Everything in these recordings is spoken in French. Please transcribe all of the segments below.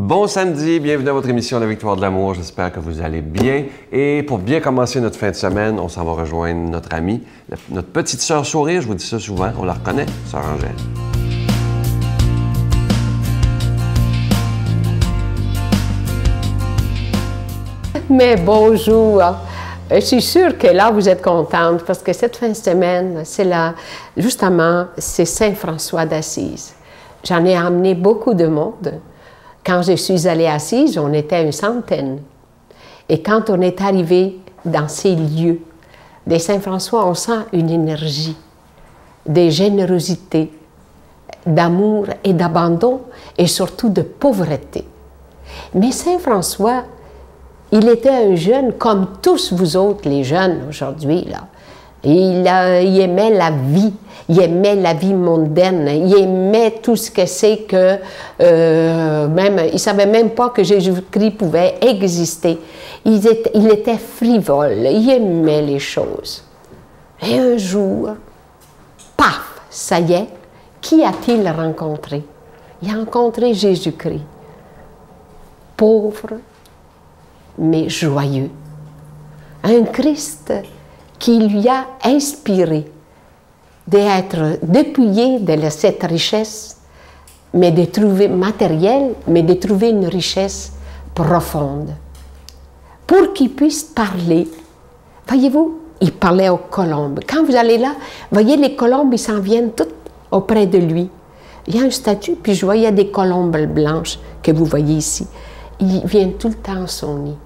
Bon samedi, bienvenue à votre émission La Victoire de l'amour. J'espère que vous allez bien. Et pour bien commencer notre fin de semaine, on s'en va rejoindre notre amie, notre petite sœur sourire, je vous dis ça souvent, on la reconnaît, sœur Angèle. Mais bonjour! Je suis sûre que là, vous êtes contente parce que cette fin de semaine, c'est là, justement, c'est Saint-François d'Assise. J'en ai amené beaucoup de monde. Quand je suis allée à Assise, on était une centaine. Et quand on est arrivé dans ces lieux des Saint-François, on sent une énergie de générosité, d'amour et d'abandon et surtout de pauvreté. Mais Saint-François, il était un jeune comme tous vous autres, les jeunes aujourd'hui, là. Il aimait la vie, il aimait la vie mondaine, il aimait tout ce que c'est que... il ne savait même pas que Jésus-Christ pouvait exister. Il était frivole, il aimait les choses. Et un jour, paf, ça y est, qui a-t-il rencontré? Il a rencontré Jésus-Christ. Pauvre, mais joyeux. Un Christ qui lui a inspiré d'être dépouillé de cette richesse, mais de trouver matérielle, mais de trouver une richesse profonde. Pour qu'il puisse parler, voyez-vous, il parlait aux colombes. Quand vous allez là, voyez les colombes, ils s'en viennent toutes auprès de lui. Il y a une statue, puis je voyais des colombes blanches que vous voyez ici. Ils viennent tout le temps à son nid.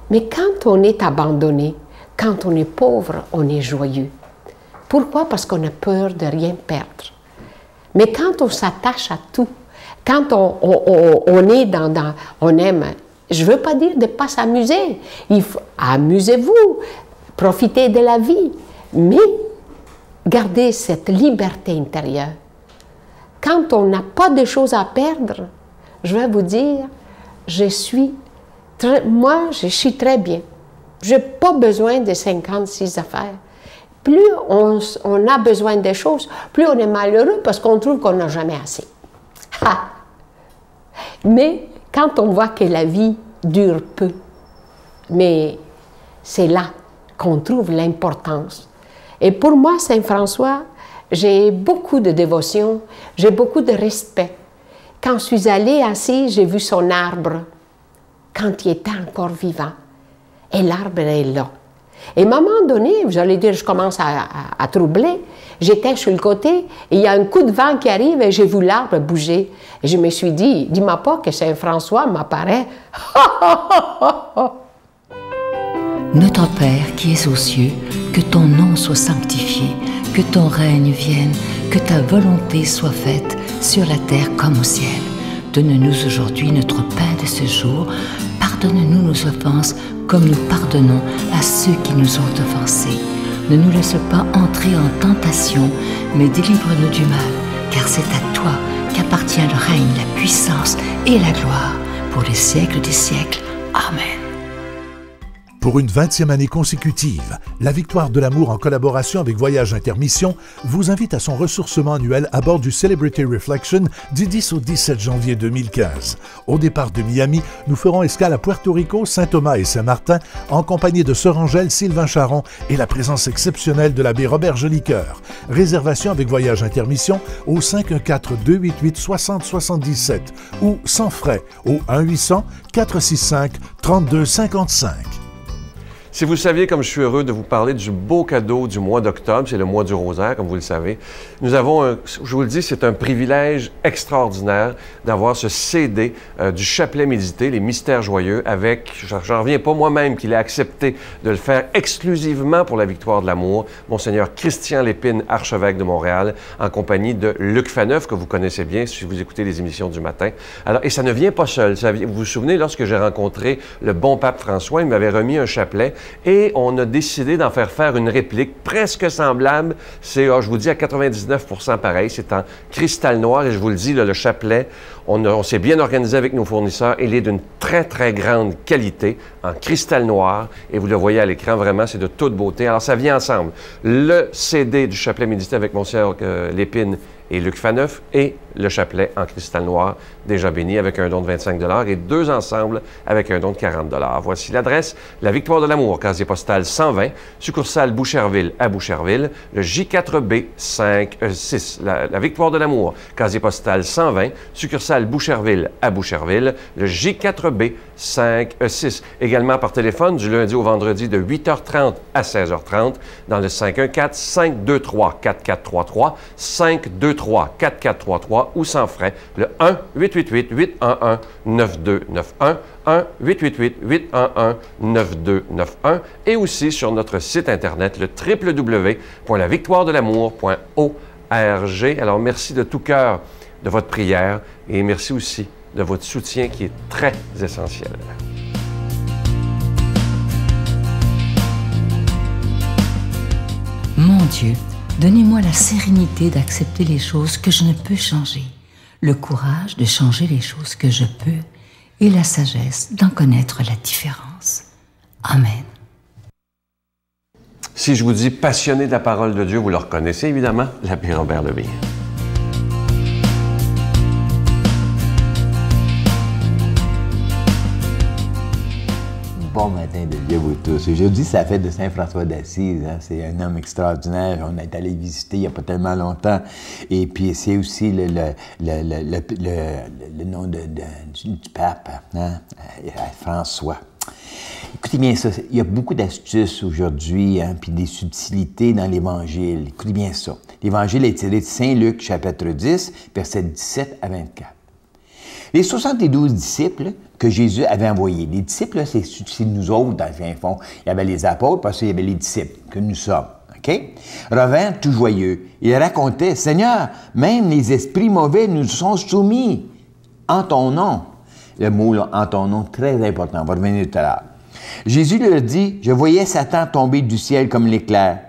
Mais quand on est abandonné, quand on est pauvre, on est joyeux. Pourquoi? Parce qu'on a peur de rien perdre. Mais quand on s'attache à tout, quand on est on aime, je ne veux pas dire de ne pas s'amuser. Amusez-vous, profitez de la vie, mais gardez cette liberté intérieure. Quand on n'a pas de choses à perdre, je vais vous dire, moi, je suis très bien. Je n'ai pas besoin de 56 affaires. Plus on a besoin de choses, plus on est malheureux parce qu'on trouve qu'on n'a jamais assez. Ha! Mais quand on voit que la vie dure peu, mais c'est là qu'on trouve l'importance. Et pour moi, Saint-François, j'ai beaucoup de dévotion, j'ai beaucoup de respect. Quand je suis allée assis, j'ai vu son arbre quand il était encore vivant. Et l'arbre est là. Et à un moment donné, vous allez dire, je commence à troubler. J'étais sur le côté, et il y a un coup de vent qui arrive, et j'ai vu l'arbre bouger. Et je me suis dit, dis-moi pas que Saint-François m'apparaît. Notre Père qui es aux cieux, que ton nom soit sanctifié, que ton règne vienne, que ta volonté soit faite sur la terre comme au ciel. Donne-nous aujourd'hui notre pain de ce jour. Pardonne-nous nos offenses comme nous pardonnons à ceux qui nous ont offensés. Ne nous laisse pas entrer en tentation, mais délivre-nous du mal, car c'est à toi qu'appartient le règne, la puissance et la gloire pour les siècles des siècles. Amen. Pour une 20e année consécutive, La Victoire de l'amour, en collaboration avec Voyage Intermission, vous invite à son ressourcement annuel à bord du Celebrity Reflection du 10 au 17 janvier 2015. Au départ de Miami, nous ferons escale à Puerto Rico, Saint-Thomas et Saint-Martin, en compagnie de Sœur Angèle, Sylvain Charon et la présence exceptionnelle de l'abbé Robert Jolicoeur. Réservation avec Voyage Intermission au 514-288-6077 ou sans frais au 1-800-465-3255. Si vous saviez comme je suis heureux de vous parler du beau cadeau du mois d'octobre, c'est le mois du rosaire, comme vous le savez. Nous avons, je vous le dis, c'est un privilège extraordinaire d'avoir ce CD du chapelet médité, les mystères joyeux, avec, j'en reviens pas moi-même qu'il ait accepté de le faire exclusivement pour la Victoire de l'amour, Monseigneur Christian Lépine, archevêque de Montréal, en compagnie de Luc Faneuf, que vous connaissez bien si vous écoutez les émissions du matin. Alors, et ça ne vient pas seul. Vous vous souvenez, lorsque j'ai rencontré le bon pape François, il m'avait remis un chapelet. Et on a décidé d'en faire une réplique presque semblable. C'est, je vous dis, à 99% pareil. C'est en cristal noir. Et je vous le dis, là, le chapelet, on s'est bien organisé avec nos fournisseurs. Il est d'une très, très grande qualité, en cristal noir. Et vous le voyez à l'écran, vraiment, c'est de toute beauté. Alors, ça vient ensemble. Le CD du chapelet médité avec Monseigneur Lépine et Luc Faneuf et le chapelet en cristal noir déjà béni avec un don de 25 $ et 2 ensembles avec un don de 40 $. Voici l'adresse, la Victoire de l'amour, casier postal 120, succursale Boucherville à Boucherville, le J4B 56. La Victoire de l'amour, casier postal 120, succursale Boucherville à Boucherville, le J4B 56. Également par téléphone du lundi au vendredi de 8h30 à 16h30 dans le 514-523-4433, 523-4433 ou sans frais, le 1-888-811-9291, 1-888-811-9291 et aussi sur notre site Internet, le www.lavictoiredelamour.org. Alors, merci de tout cœur de votre prière et merci aussi de votre soutien qui est très essentiel. Mon Dieu, donnez-moi la sérénité d'accepter les choses que je ne peux changer, le courage de changer les choses que je peux et la sagesse d'en connaître la différence. Amen. Si je vous dis passionné de la parole de Dieu, vous le reconnaissez évidemment, l'abbé Robert Lemire. Bon matin de Dieu vous tous. Aujourd'hui, c'est la fête de Saint François d'Assise. Hein? C'est un homme extraordinaire. On est allé visiter il n'y a pas tellement longtemps. Et puis, c'est aussi le nom du pape, hein? François. Écoutez bien ça. Il y a beaucoup d'astuces aujourd'hui, hein, puis des subtilités dans l'Évangile. Écoutez bien ça. L'Évangile est tiré de Saint Luc, chapitre 10, versets 17 à 24. Les 72 disciples que Jésus avait envoyés. Les disciples, c'est nous autres, dans le fond. Il y avait les apôtres, parce qu'il y avait les disciples, que nous sommes. OK? Revinrent tout joyeux. Il racontait, « Seigneur, même les esprits mauvais nous sont soumis en ton nom. » Le mot là, « en ton nom », très important. On va revenir tout à l'heure. Jésus leur dit, « Je voyais Satan tomber du ciel comme l'éclair.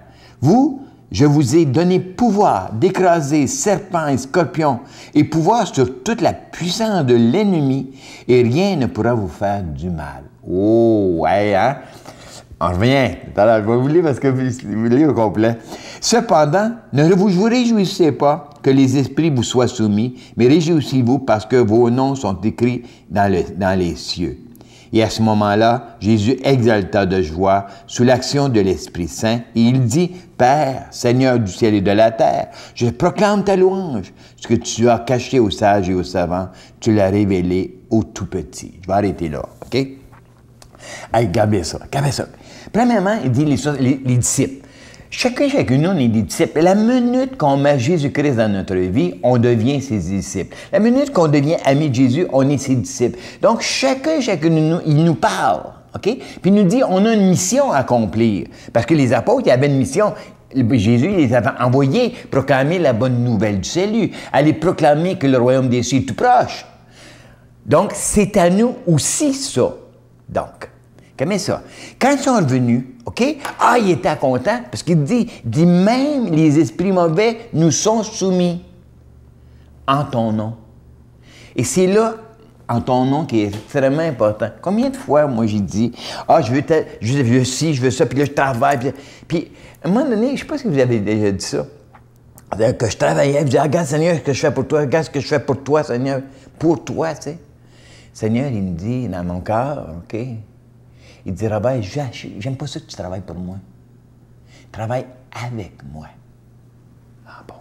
Vous, je vous ai donné pouvoir d'écraser serpents et scorpions et pouvoir sur toute la puissance de l'ennemi et rien ne pourra vous faire du mal. » Oh, ouais, hein? On revient. Alors, je vais vous lire parce que vous lire au complet. « Cependant, ne vous réjouissez pas que les esprits vous soient soumis, mais réjouissez-vous parce que vos noms sont écrits dans les cieux. » Et à ce moment-là, Jésus exalta de joie sous l'action de l'Esprit Saint et il dit, « Père, Seigneur du ciel et de la terre, je proclame ta louange. Ce que tu as caché aux sages et aux savants, tu l'as révélé aux tout-petits. » Je vais arrêter là, OK? Allez, gardez ça, gardez ça. Premièrement, il dit les disciples. Chacune, nous, on est des disciples. La minute qu'on met Jésus-Christ dans notre vie, on devient ses disciples. La minute qu'on devient ami de Jésus, on est ses disciples. Donc, chacune de nous, il nous parle, OK? Puis il nous dit, on a une mission à accomplir. Parce que les apôtres, ils avaient une mission. Jésus les avait envoyés proclamer la bonne nouvelle du salut, aller proclamer que le royaume des cieux est tout proche. Donc, c'est à nous aussi ça. Donc, comment ça? Quand ils sont revenus, OK? Ah, il était content parce qu'il dit même les esprits mauvais nous sont soumis en ton nom. Et c'est là, en ton nom, qui est extrêmement important. Combien de fois, moi, j'ai dit, ah, je veux ci, je veux ça, puis là, je travaille. Puis, à un moment donné, je ne sais pas si vous avez déjà dit ça, que je travaillais, je disais, regarde, Seigneur, ce que je fais pour toi, regarde ce que je fais pour toi, Seigneur, pour toi, tu sais. Seigneur, il me dit, dans mon cœur, OK? Il dit, Robert, j'aime pas ça que tu travailles pour moi. Travaille avec moi. Ah bon.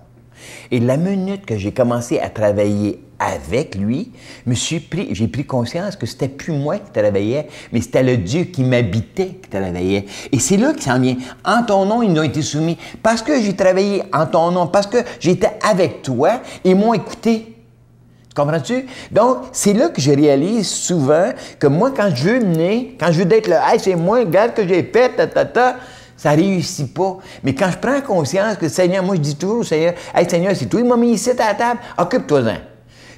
Et la minute que j'ai commencé à travailler avec lui, j'ai pris conscience que c'était plus moi qui travaillais, mais c'était le Dieu qui m'habitait qui travaillait. Et c'est là qu'il s'en vient. En ton nom, ils nous ont été soumis. Parce que j'ai travaillé en ton nom, parce que j'étais avec toi, ils m'ont écouté. Comprends-tu? Donc, c'est là que je réalise souvent que moi, quand je veux mener, quand je veux être là, « Hey, c'est moi, regarde que j'ai fait, ça réussit pas. Mais quand je prends conscience que, Seigneur, moi, je dis toujours au Seigneur, « Hey, Seigneur, c'est toi qui m'as mis ici à la table, occupe-toi-en. »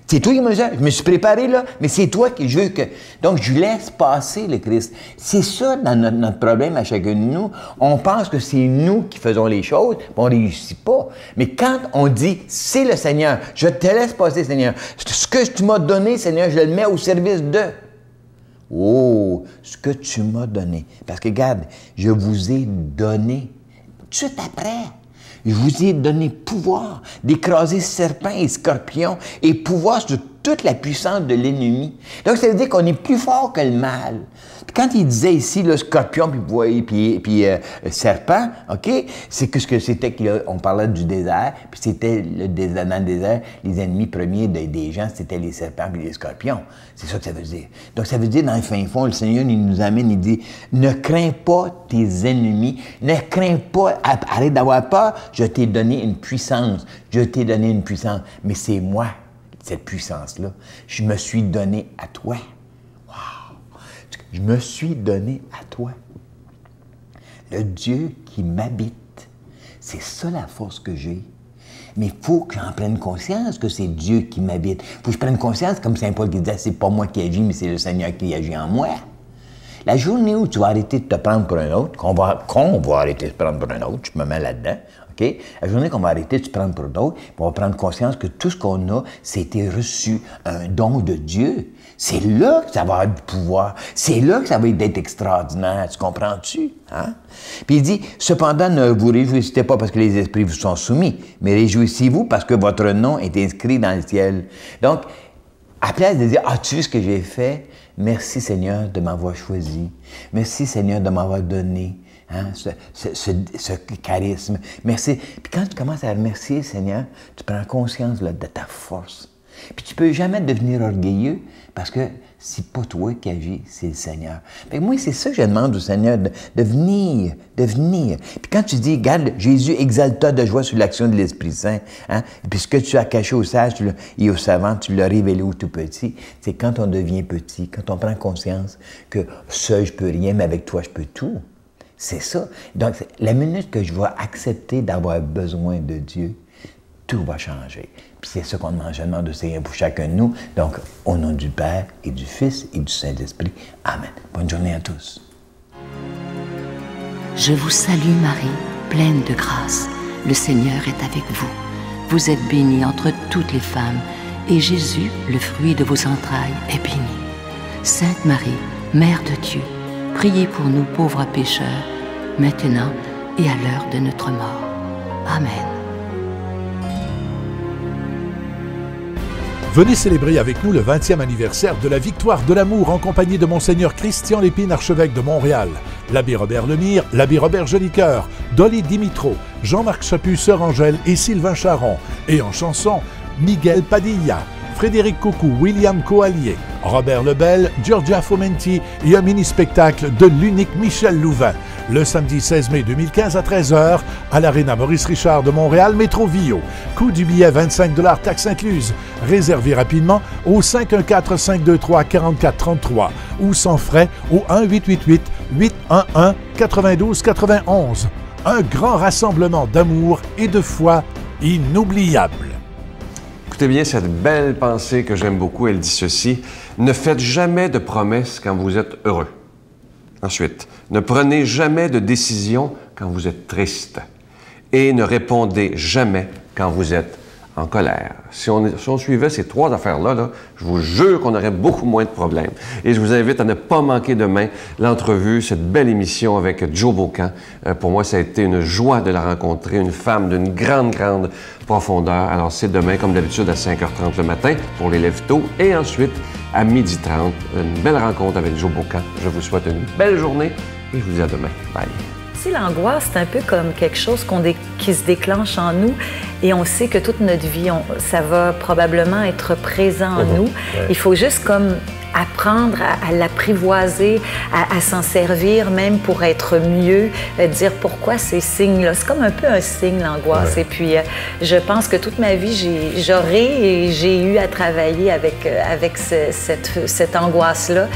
C'est toi qui m'as dit, je me suis préparé là, mais c'est toi qui je veux que... Donc, je laisse passer le Christ. C'est ça dans notre problème à chacun de nous. On pense que c'est nous qui faisons les choses, puis on ne réussit pas. Mais quand on dit, c'est le Seigneur, je te laisse passer, Seigneur. Ce que tu m'as donné, Seigneur, je le mets au service de... Oh, ce que tu m'as donné. Parce que, regarde, je vous ai donné tout de suite après. Je vous ai donné pouvoir d'écraser serpents et scorpions et pouvoir sur toute la puissance de l'ennemi. Donc, ça veut dire qu'on est plus fort que le mal. Puis quand il disait ici, le scorpion, puis serpent, OK, c'est que ce que c'était qu'on parlait du désert, puis c'était dans le désert, les ennemis premiers des gens, c'était les serpents et les scorpions. C'est ça que ça veut dire. Donc, ça veut dire, dans le fin fond, le Seigneur, il nous amène, il dit, ne crains pas tes ennemis, ne crains pas, arrête d'avoir peur, je t'ai donné une puissance, mais c'est moi, cette puissance-là, je me suis donné à toi. Wow! Je me suis donné à toi. Le Dieu qui m'habite, c'est ça la force que j'ai. Mais il faut que j'en prenne conscience que c'est Dieu qui m'habite. Il faut que je prenne conscience, comme Saint Paul qui disait, c'est pas moi qui agis, mais c'est le Seigneur qui agit en moi. La journée où tu vas arrêter de te prendre pour un autre, qu'on va arrêter de se prendre pour un autre, je me mets là-dedans, OK? La journée qu'on va arrêter de se prendre pour d'autres, on va prendre conscience que tout ce qu'on a, c'était reçu, un don de Dieu. C'est là que ça va avoir du pouvoir. C'est là que ça va être extraordinaire. Tu comprends-tu? Hein? Puis il dit, cependant, ne vous réjouissez pas parce que les esprits vous sont soumis, mais réjouissez-vous parce que votre nom est inscrit dans le ciel. Donc, à place de dire, ah, tu sais ce que j'ai fait? Merci Seigneur de m'avoir choisi. Merci Seigneur de m'avoir donné ce charisme. Merci. Puis quand tu commences à remercier Seigneur, tu prends conscience là, de ta force. Puis tu peux jamais devenir orgueilleux parce que c'est pas toi qui agis, c'est le Seigneur. Fait que moi, c'est ça que je demande au Seigneur, de venir. Puis quand tu dis, regarde, Jésus exalta de joie sur l'action de l'Esprit Saint, hein? Et puis ce que tu as caché aux sages et aux savants, tu l'as révélé au tout petit. C'est quand on devient petit, quand on prend conscience que seul je peux rien, mais avec toi je peux tout. C'est ça. Donc, la minute que je vais accepter d'avoir besoin de Dieu, tout va changer. Puis c'est ça qu'on demande de Seigneur pour chacun de nous. Donc, au nom du Père et du Fils et du Saint-Esprit. Amen. Bonne journée à tous. Je vous salue Marie, pleine de grâce. Le Seigneur est avec vous. Vous êtes bénie entre toutes les femmes, et Jésus, le fruit de vos entrailles, est béni. Sainte Marie, Mère de Dieu, priez pour nous pauvres pécheurs, maintenant et à l'heure de notre mort. Amen. Venez célébrer avec nous le 20e anniversaire de la Victoire de l'amour en compagnie de Monseigneur Christian Lépine, archevêque de Montréal, l'abbé Robert Lemire, l'abbé Robert Jolicoeur, Dolly Dimitro, Jean-Marc Chaput, Sœur Angèle et Sylvain Charon. Et en chanson, Miguel Padilla, Frédéric Coucou, William Coallier, Robert Lebel, Giorgia Fomenti et un mini-spectacle de l'unique Michel Louvain. Le samedi 16 mai 2015 à 13h à l'Arena Maurice Richard de Montréal, Métro Vio. Coût du billet 25 $, taxes incluses. Réservez rapidement au 514-523-4433 ou sans frais au 1-888-811-9291. Un grand rassemblement d'amour et de foi inoubliable. Écoutez bien cette belle pensée que j'aime beaucoup, elle dit ceci. Ne faites jamais de promesses quand vous êtes heureux. Ensuite, ne prenez jamais de décision quand vous êtes triste. Et ne répondez jamais quand vous êtes en colère. Si on suivait ces trois affaires-là, je vous jure qu'on aurait beaucoup moins de problèmes. Et je vous invite à ne pas manquer demain l'entrevue, cette belle émission avec Joe Bocan. Pour moi, ça a été une joie de la rencontrer, une femme d'une grande, grande profondeur. Alors, c'est demain, comme d'habitude, à 5h30 le matin pour les lève-tôt. Et ensuite, à 12h30, une belle rencontre avec Joe Bocan. Je vous souhaite une belle journée et je vous dis à demain. Bye. L'angoisse, c'est un peu comme quelque chose qui se déclenche en nous et on sait que toute notre vie, ça va probablement être présent en nous. Il faut juste comme apprendre à l'apprivoiser, à s'en servir même pour être mieux, dire pourquoi ces signes-là. C'est comme un peu un signe, l'angoisse. Et puis, je pense que toute ma vie, j'ai eu à travailler avec cette angoisse-là.